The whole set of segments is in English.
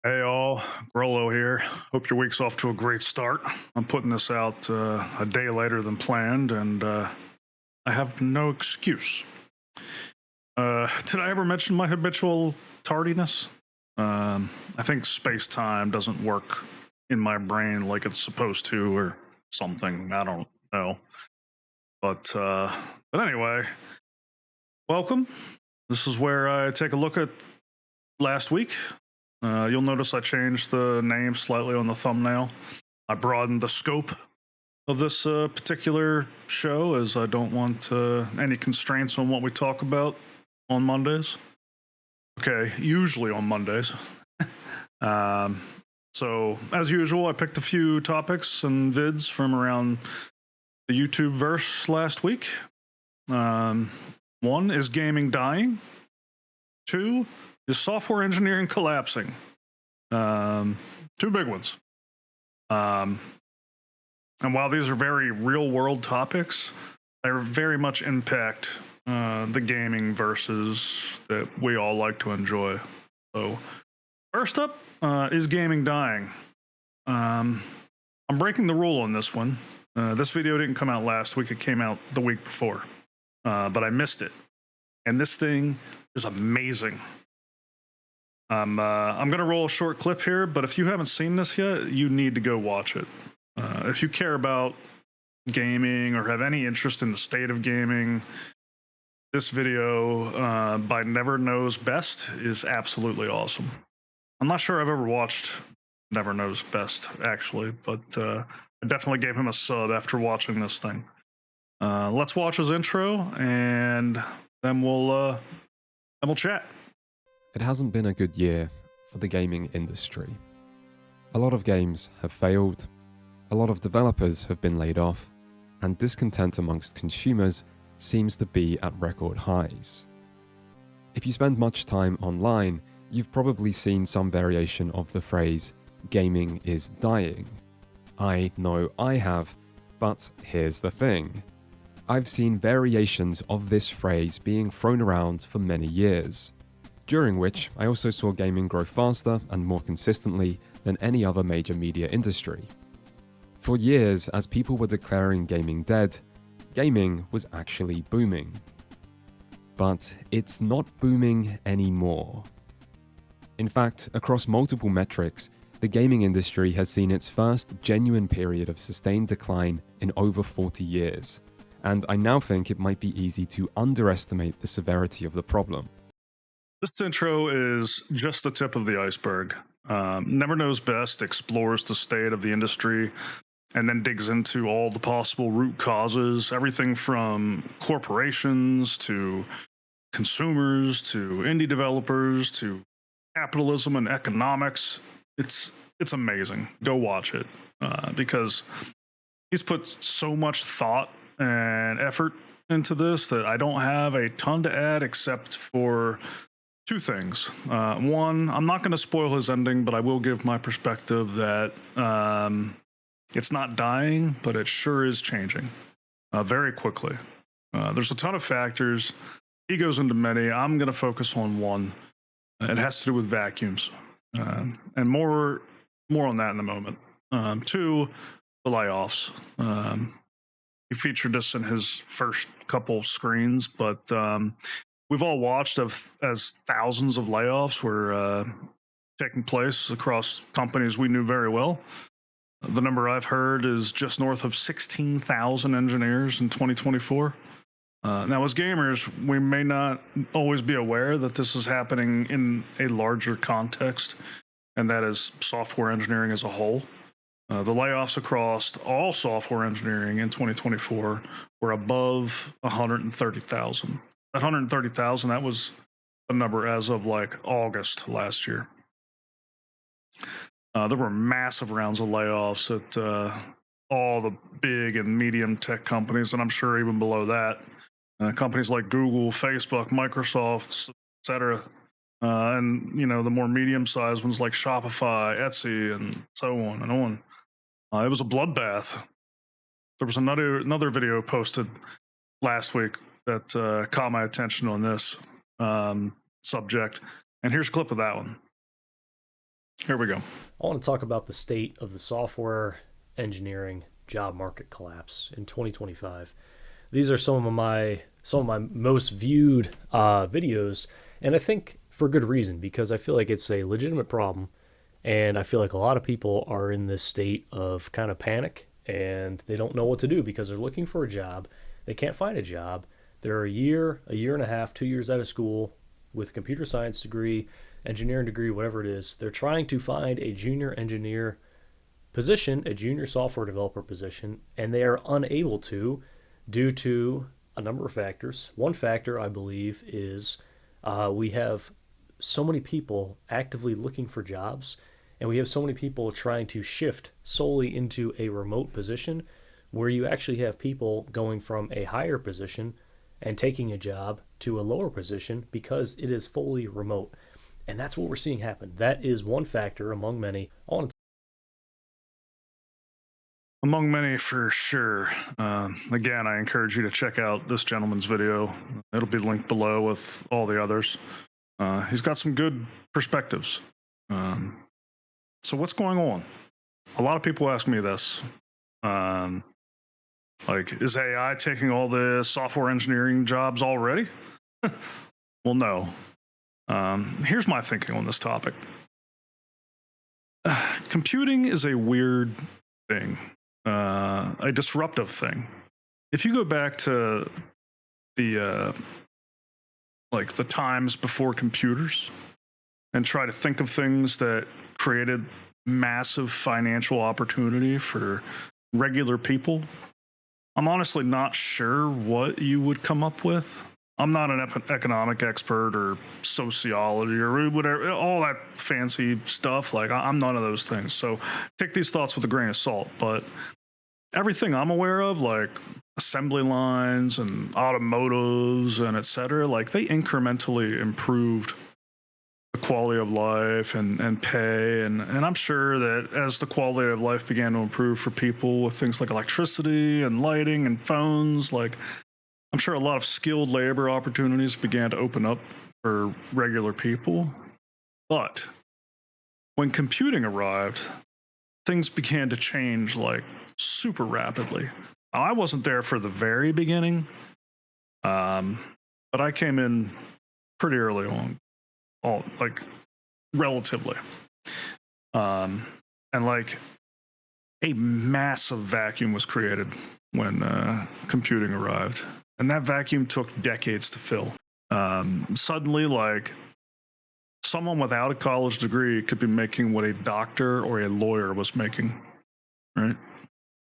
Hey all, Grollo here. Hope your week's off to a great start. I'm putting this out a day later than planned, and I have no excuse. Did I ever mention my habitual tardiness? I think space time doesn't work in my brain like it's supposed to, or something. I don't know. But anyway, welcome. This is where I take a look at last week. You'll notice I changed the name slightly on the thumbnail. I broadened the scope of this particular show as I don't want any constraints on what we talk about on Mondays. Okay, usually on Mondays. um, so, as usual, I picked a few topics and vids from around the YouTube verse last week. One, is gaming dying? Two, is software engineering collapsing? Two big ones. And while these are very real world topics, they very much impact the gaming verses that we all like to enjoy. So, first up, is gaming dying? I'm breaking the rule on this one. This video didn't come out last week, it came out the week before, but I missed it. And this thing is amazing. I'm gonna roll a short clip here, but if you haven't seen this yet, you need to go watch it. If you care about gaming or have any interest in the state of gaming, this video by Never Knows Best is absolutely awesome. I'm not sure I've ever watched Never Knows Best actually, but I definitely gave him a sub after watching this thing. Let's watch his intro, and then we'll chat. It hasn't been a good year for the gaming industry. A lot of games have failed, a lot of developers have been laid off, and discontent amongst consumers seems to be at record highs. If you spend much time online, you've probably seen some variation of the phrase, gaming is dying. I know I have, but here's the thing. I've seen variations of this phrase being thrown around for many years, during which I also saw gaming grow faster and more consistently than any other major media industry. For years, as people were declaring gaming dead, gaming was actually booming. But it's not booming anymore. In fact, across multiple metrics, the gaming industry has seen its first genuine period of sustained decline in over 40 years, and I now think it might be easy to underestimate the severity of the problem. This intro is just the tip of the iceberg. Never Knows Best explores the state of the industry and then digs into all the possible root causes, everything from corporations to consumers to indie developers to capitalism and economics. It's amazing. Go watch it because he's put so much thought and effort into this that I don't have a ton to add except for two things. One, I'm not going to spoil his ending, but I will give my perspective that it's not dying, but it sure is changing very quickly. There's a ton of factors. He goes into many. I'm going to focus on one. It has to do with vacuums, and more on that in a moment. Two, the layoffs. He featured this in his first couple screens, but we've all watched as thousands of layoffs were taking place across companies we knew very well. The number I've heard is just north of 16,000 engineers in 2024. Now, as gamers, we may not always be aware that this is happening in a larger context, and that is software engineering as a whole. The layoffs across all software engineering in 2024 were above 130,000. That 130,000, that was the number as of like August last year. There were massive rounds of layoffs at all the big and medium tech companies, and I'm sure even below that, companies like Google, Facebook, Microsoft, etc. And the more medium-sized ones like Shopify, Etsy, and so on and on. It was a bloodbath. There was another video posted last week that caught my attention on this subject, and here's a clip of that one. Here we go. I want to talk about the state of the software engineering job market collapse in 2025. These are some of my most viewed videos, and I think for good reason, because I feel like it's a legitimate problem, and I feel like a lot of people are in this state of kind of panic, and they don't know what to do because they're looking for a job, they can't find a job, they're a year and a half, 2 years out of school with a computer science degree, engineering degree, whatever it is. They're trying to find a junior engineer position, a junior software developer position, and they are unable to due to a number of factors. One factor, I believe, is we have so many people actively looking for jobs, and we have so many people trying to shift solely into a remote position where you actually have people going from a higher position and taking a job to a lower position because it is fully remote. And that's what we're seeing happen. That is one factor among many. Among many, for sure. Again, I encourage you to check out this gentleman's video. It'll be linked below with all the others. He's got some good perspectives. So what's going on? A lot of people ask me this. Like, is AI taking all the software engineering jobs already? Well, no. Here's my thinking on this topic. Computing is a weird thing, a disruptive thing. If you go back to the the times before computers and try to think of things that created massive financial opportunity for regular people, I'm honestly not sure what you would come up with. I'm not an economic expert or sociology or whatever, all that fancy stuff. Like, I'm none of those things. So take these thoughts with a grain of salt. But everything I'm aware of, like assembly lines and automotives and et cetera, like they incrementally improved the quality of life and pay. And I'm sure that as the quality of life began to improve for people with things like electricity and lighting and phones, like I'm sure a lot of skilled labor opportunities began to open up for regular people. But when computing arrived, things began to change like super rapidly. Now, I wasn't there for the very beginning, but I came in pretty early on, like relatively. And like a massive vacuum was created when computing arrived. And that vacuum took decades to fill. Suddenly, like, someone without a college degree could be making what a doctor or a lawyer was making, right?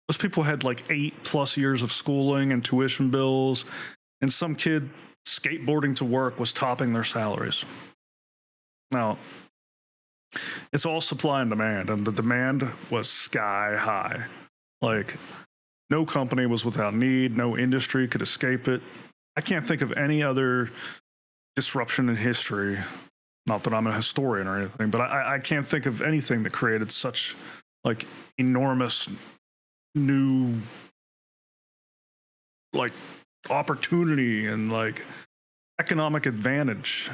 Those people had like 8+ years of schooling and tuition bills, and some kid skateboarding to work was topping their salaries. Now, it's all supply and demand, and the demand was sky high. Like, no company was without need, no industry could escape it. I can't think of any other disruption in history. Not that I'm a historian or anything, but I can't think of anything that created such like enormous new like opportunity and like economic advantage.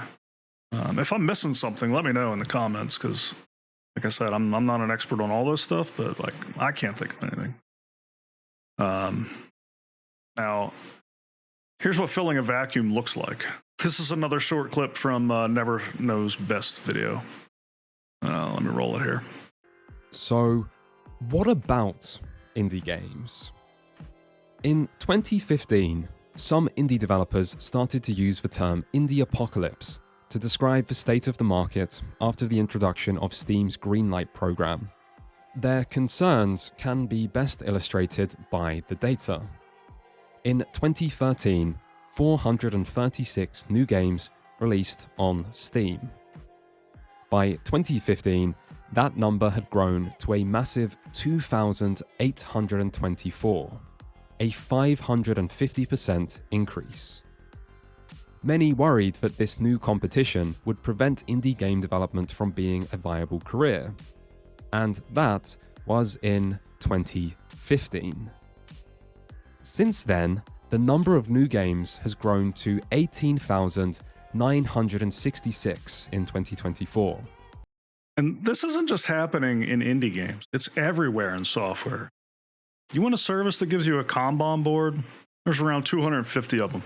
If I'm missing something, let me know in the comments, because like I said, I'm not an expert on all this stuff, but like I can't think of anything. Now, here's what filling a vacuum looks like. This is another short clip from Never Knows Best video. Let me roll it here. So, what about indie games? In 2015, some indie developers started to use the term indie apocalypse to describe the state of the market after the introduction of Steam's Greenlight program. Their concerns can be best illustrated by the data. In 2013, 436 new games released on Steam. By 2015, that number had grown to a massive 2,824, a 550% increase. Many worried that this new competition would prevent indie game development from being a viable career, and that was in 2015. Since then, the number of new games has grown to 18,966 in 2024. And this isn't just happening in indie games, it's everywhere in software. You want a service that gives you a Kanban board? There's around 250 of them.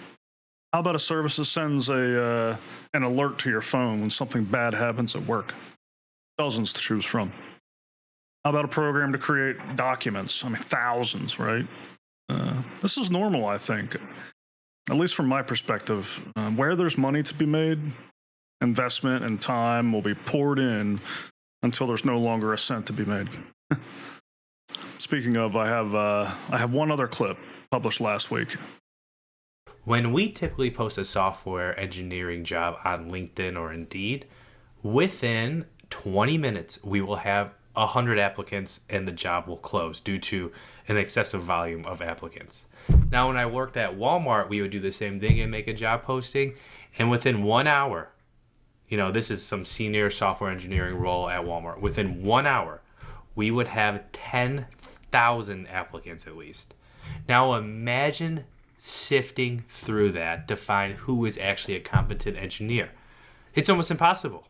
How about a service that sends an alert to your phone when something bad happens at work? Dozens to choose from. How about a program to create documents? I mean, thousands, right? This is normal, I think, at least from my perspective. Where there's money to be made, investment and time will be poured in until there's no longer a cent to be made. Speaking of, I have one other clip published last week. When we typically post a software engineering job on LinkedIn or Indeed, within 20 minutes, we will have 100 applicants and the job will close due to an excessive volume of applicants. Now, when I worked at Walmart, we would do the same thing and make a job posting. And within 1 hour, this is some senior software engineering role at Walmart. Within 1 hour, we would have 10,000 applicants at least. Now imagine sifting through that to find who is actually a competent engineer. It's almost impossible.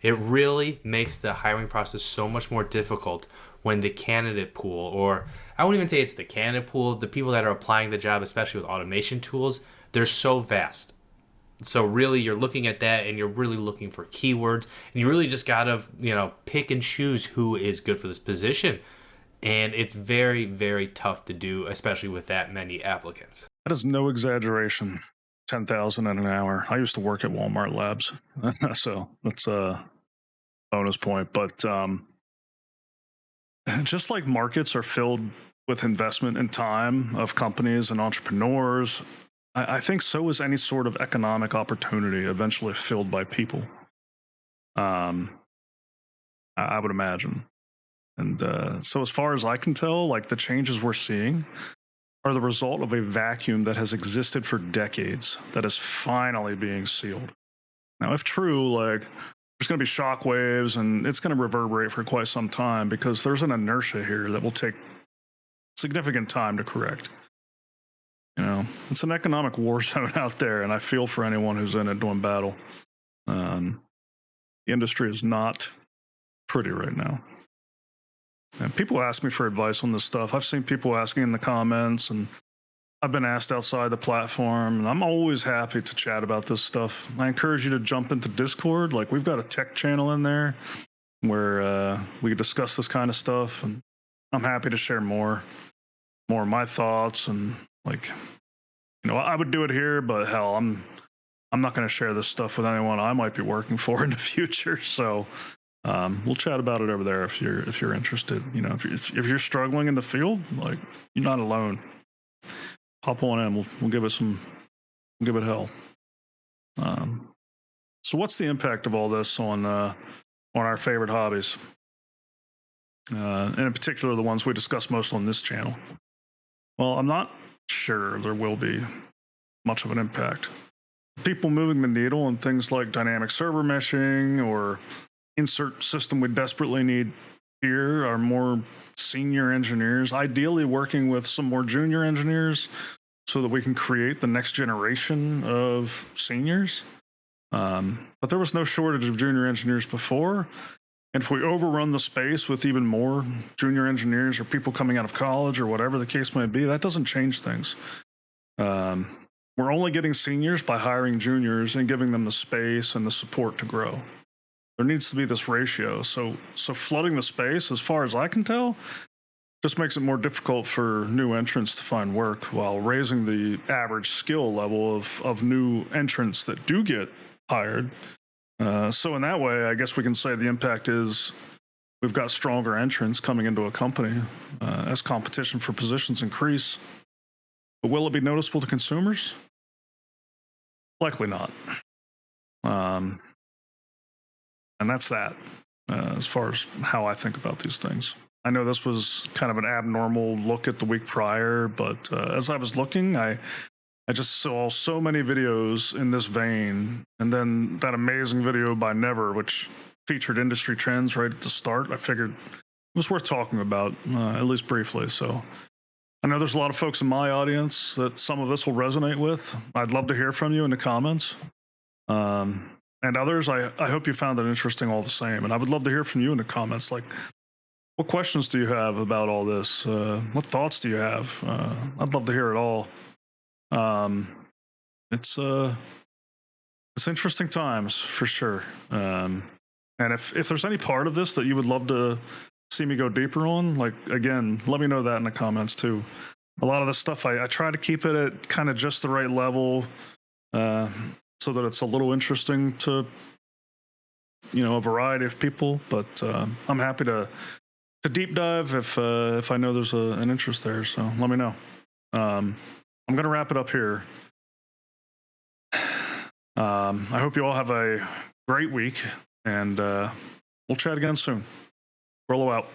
It really makes the hiring process so much more difficult when the candidate pool, or I won't even say it's the candidate pool, the people that are applying the job, especially with automation tools, they're so vast. So really you're looking at that and you're really looking for keywords, and you really just gotta, pick and choose who is good for this position. And it's very, very tough to do, especially with that many applicants. That is no exaggeration. 10,000 in an hour. I used to work at Walmart Labs, so that's a bonus point. But just like markets are filled with investment and time of companies and entrepreneurs, I think so is any sort of economic opportunity eventually filled by people. I would imagine. And so as far as I can tell, like the changes we're seeing are the result of a vacuum that has existed for decades that is finally being sealed. Now, if true, like there's going to be shockwaves and it's going to reverberate for quite some time because there's an inertia here that will take significant time to correct. It's an economic war zone out there, and I feel for anyone who's in it doing battle. The industry is not pretty right now. And people ask me for advice on this stuff. I've seen people asking in the comments, and I've been asked outside the platform, and I'm always happy to chat about this stuff. I encourage you to jump into Discord. Like, we've got a tech channel in there where we can discuss this kind of stuff, and I'm happy to share more of my thoughts. And I would do it here, but hell, I'm not going to share this stuff with anyone I might be working for in the future. So we'll chat about it over there if you're interested. If you're struggling in the field, like, you're not alone. Hop on in. We'll give it hell. So what's the impact of all this on our favorite hobbies, and in particular the ones we discuss most on this channel? Well, I'm not sure there will be much of an impact. People moving the needle on things like dynamic server meshing or insert system we desperately need here are more senior engineers, ideally working with some more junior engineers so that we can create the next generation of seniors. But there was no shortage of junior engineers before. And if we overrun the space with even more junior engineers or people coming out of college or whatever the case may be, that doesn't change things. We're only getting seniors by hiring juniors and giving them the space and the support to grow. There needs to be this ratio. So flooding the space, as far as I can tell, just makes it more difficult for new entrants to find work while raising the average skill level of new entrants that do get hired. So in that way, I guess we can say the impact is we've got stronger entrants coming into a company as competition for positions increase. But will it be noticeable to consumers? Likely not. And that's that, as far as how I think about these things. I know this was kind of an abnormal look at the week prior, but as I was looking, I just saw so many videos in this vein. And then that amazing video by Never, which featured industry trends right at the start, I figured it was worth talking about, at least briefly. So I know there's a lot of folks in my audience that some of this will resonate with. I'd love to hear from you in the comments. and others, I hope you found it interesting all the same. And I would love to hear from you in the comments. Like, what questions do you have about all this? What thoughts do you have? I'd love to hear it all. It's interesting times for sure. And if there's any part of this that you would love to see me go deeper on, like, again, let me know that in the comments too. A lot of this stuff, I try to keep it at kind of just the right level, so that it's a little interesting to, a variety of people. But I'm happy to deep dive if I know there's an interest there. So let me know. I'm gonna wrap it up here. I hope you all have a great week, and we'll chat again soon. Rollo out.